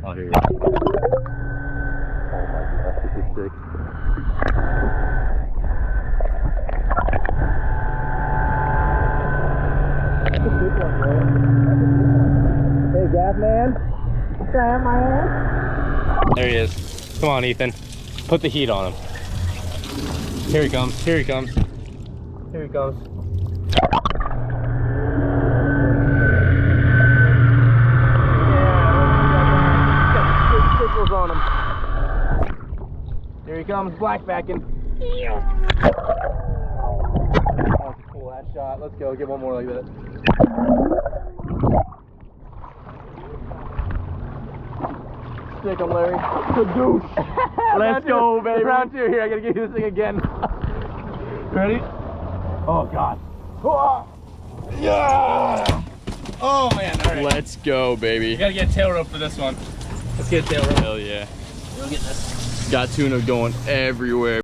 Oh, here you go. Oh my gosh, this is sick. Hey, Gaff Man. Grab my hand. There he is. Come on, Ethan. Put the heat on him. Here he comes. Here he comes. Here he comes. On him. Here he comes, blackbacking. That's cool, that shot. Let's go, get one more like that. Stick him, Larry. Kadoosh. Let's go, baby. Round two here. I gotta give you this thing again. Ready? Oh God. Yeah. Oh man. All right. Let's go, baby. You gotta get a tail rope for this one. Let's get a tail rope. Hell yeah. We'll get this. Got tuna going everywhere.